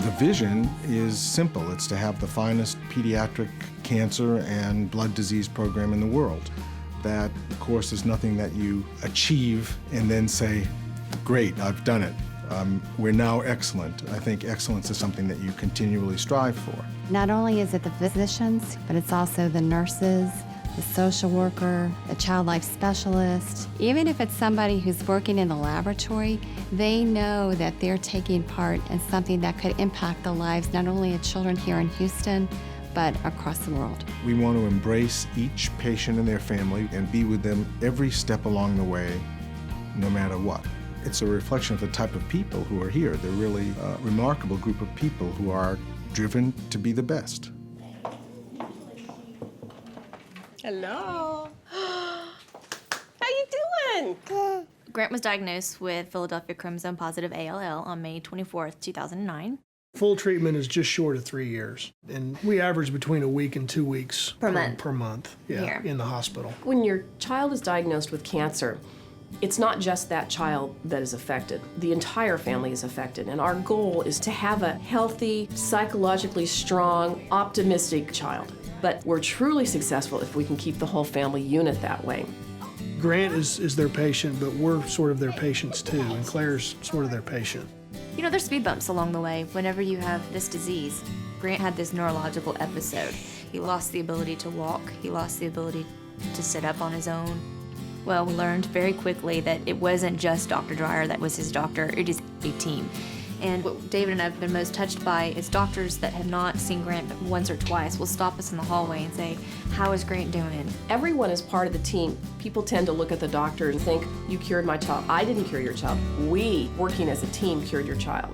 The vision is simple. It's to have the finest pediatric cancer and blood disease program in the world. That, of course, is nothing that you achieve and then say, great, I've done it. We're now excellent. I think excellence is something that you continually strive for. Not only is it the physicians, but it's also the nurses, the social worker, the child life specialist. Even if it's somebody who's working in the laboratory, they know that they're taking part in something that could impact the lives not only of children here in Houston, but across the world. We want to embrace each patient and their family and be with them every step along the way, no matter what. It's a reflection of the type of people who are here. They're really a remarkable group of people who are driven to be the best. Hello. How you doing? Good. Grant was diagnosed with Philadelphia chromosome-positive ALL on May 24th, 2009. Full treatment is just short of 3 years, and we average between a week and 2 weeks Per month. Per month, Here. in the hospital. When your child is diagnosed with cancer, it's not just that child that is affected. The entire family is affected, and our goal is to have a healthy, psychologically strong, optimistic child. But we're truly successful if we can keep the whole family unit that way. Grant is their patient, but we're sort of their patients too, and Claire's sort of their patient. You know, there's speed bumps along the way whenever you have this disease. Grant had this neurological episode. He lost the ability to walk. He lost the ability to sit up on his own. Well, we learned very quickly that it wasn't just Dr. Dreyer that was his doctor. It is a team. And what David and I have been most touched by is doctors that have not seen Grant but once or twice will stop us in the hallway and say, how is Grant doing? Everyone is part of the team. People tend to look at the doctor and think, you cured my child. I didn't cure your child. We, working as a team, cured your child.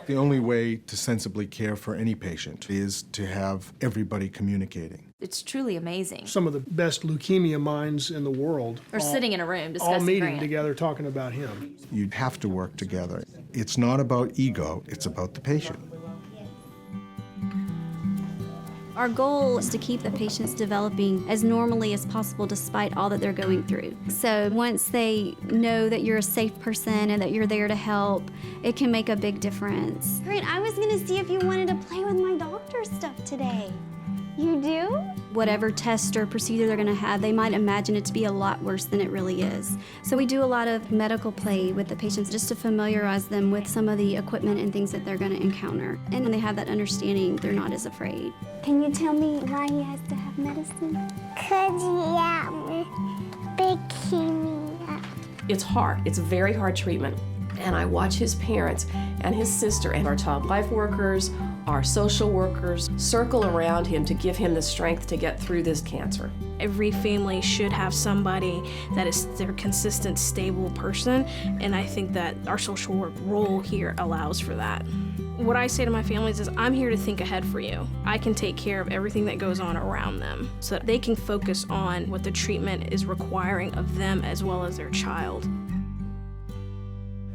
The only way to sensibly care for any patient is to have everybody communicating. It's truly amazing. Some of the best leukemia minds in the world Or sitting in a room discussing all meeting Grant. together talking about him. You have to work together. It's not about ego, it's about the patient. Our goal is to keep the patients developing as normally as possible despite all that they're going through. So once they know that you're a safe person and that you're there to help, it can make a big difference. Grant, I was gonna see if you wanted to play with my doctor stuff today. You do? Whatever test or procedure they're gonna have, they might imagine it to be a lot worse than it really is. So we do a lot of medical play with the patients just to familiarize them with some of the equipment and things that they're gonna encounter. And when they have that understanding, they're not as afraid. Can you tell me why he has to have medicine? 'Cause he had leukemia. It's hard. It's a very hard treatment. And I watch his parents and his sister and our child life workers, our social workers circle around him to give him the strength to get through this cancer. Every family should have somebody that is their consistent, stable person, and I think that our social work role here allows for that. What I say to my families is, I'm here to think ahead for you. I can take care of everything that goes on around them so that they can focus on what the treatment is requiring of them as well as their child.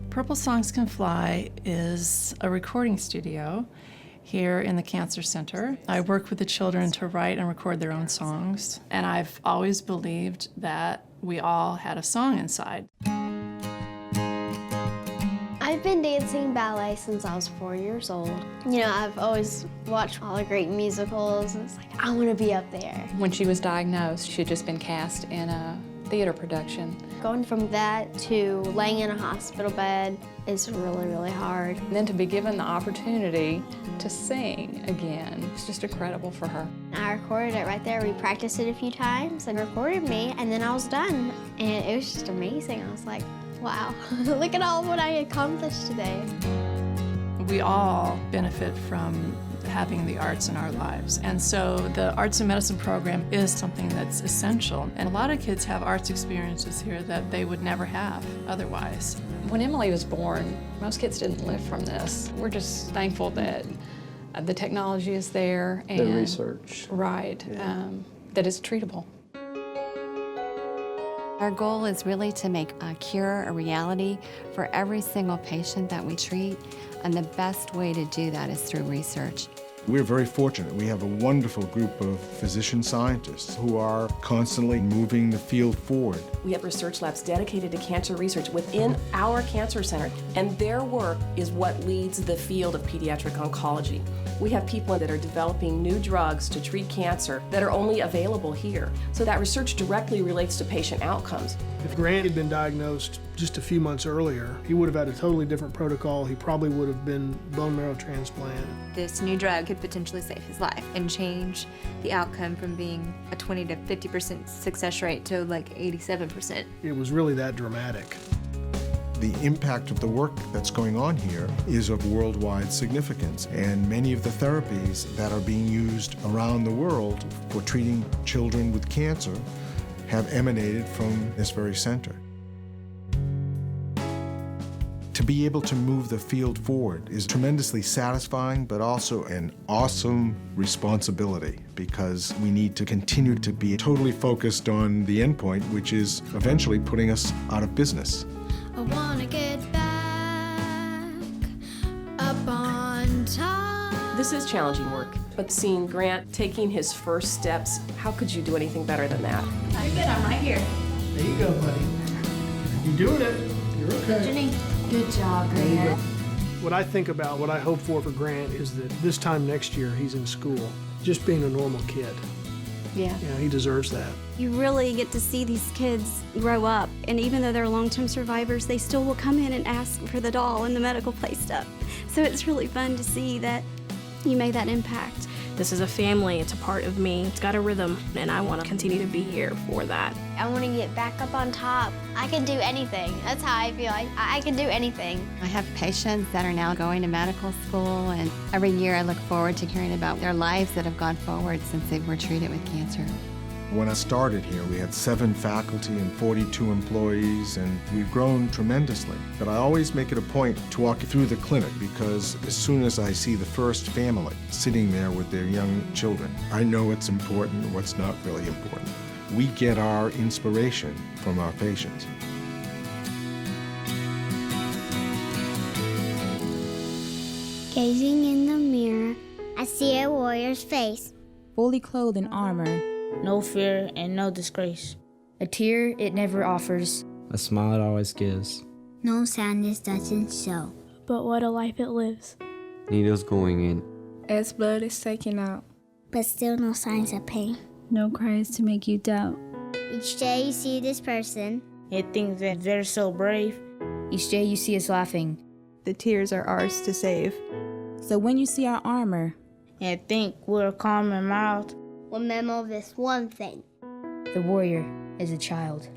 Purple Songs Can Fly is a recording studio here in the Cancer Center. I work with the children to write and record their own songs, and I've always believed that we all had a song inside. I've been dancing ballet since I was 4 years old. You know, I've always watched all the great musicals, and it's like, I want to be up there. When she was diagnosed, she had just been cast in a theater production. Going from that to laying in a hospital bed is really, really hard. And then to be given the opportunity to sing again, it's just incredible for her. I recorded it right there. We practiced it a few times and recorded me, and then I was done. And it was just amazing. I was like, wow, look at all what I accomplished today. We all benefit from having the arts in our lives. And so the Arts and Medicine program is something that's essential. And a lot of kids have arts experiences here that they would never have otherwise. When Emily was born, most kids didn't live from this. We're just thankful that the technology is there and the research. Right, that it's treatable. Our goal is really to make a cure a reality for every single patient that we treat, and the best way to do that is through research. We're very fortunate. We have a wonderful group of physician scientists who are constantly moving the field forward. We have research labs dedicated to cancer research within our cancer center, and their work is what leads the field of pediatric oncology. We have people that are developing new drugs to treat cancer that are only available here. So that research directly relates to patient outcomes. If Grant had been diagnosed just a few months earlier, he would have had a totally different protocol. He probably would have been bone marrow transplant. This new drug could potentially save his life and change the outcome from being a 20 to 50% success rate to like 87%. It was really that dramatic. The impact of the work that's going on here is of worldwide significance, and many of the therapies that are being used around the world for treating children with cancer have emanated from this very center. To be able to move the field forward is tremendously satisfying, but also an awesome responsibility, because we need to continue to be totally focused on the endpoint, which is eventually putting us out of business. I wanna get back up on top. This is challenging work, but seeing Grant taking his first steps, how could you do anything better than that? You're good, I'm right here. There you go, buddy. You're doing it. You're okay. Good job, Grant. What I think about, what I hope for Grant is that this time next year he's in school, just being a normal kid. Yeah. You know, he deserves that. You really get to see these kids grow up, and even though they're long-term survivors, they still will come in and ask for the doll and the medical play stuff. So it's really fun to see that you made that impact. This is a family, it's a part of me, it's got a rhythm, and I want to continue to be here for that. I want to get back up on top. I can do anything. That's how I feel. I can do anything. I have patients that are now going to medical school, and every year I look forward to hearing about their lives that have gone forward since they were treated with cancer. When I started here, we had 7 faculty and 42 employees, and we've grown tremendously. But I always make it a point to walk you through the clinic, because as soon as I see the first family sitting there with their young children, I know what's important and what's not really important. We get our inspiration from our patients. Gazing in the mirror, I see a warrior's face. Fully clothed in armor, no fear and no disgrace. A tear it never offers, a smile it always gives. No sadness doesn't show. But what a life it lives. Needles going in. As blood is taken out. But still no signs of pain. No cries to make you doubt. Each day you see this person. You think that they're so brave. Each day you see us laughing. The tears are ours to save. So when you see our armor, and think we're calm and mild, remember this one thing. The warrior is a child.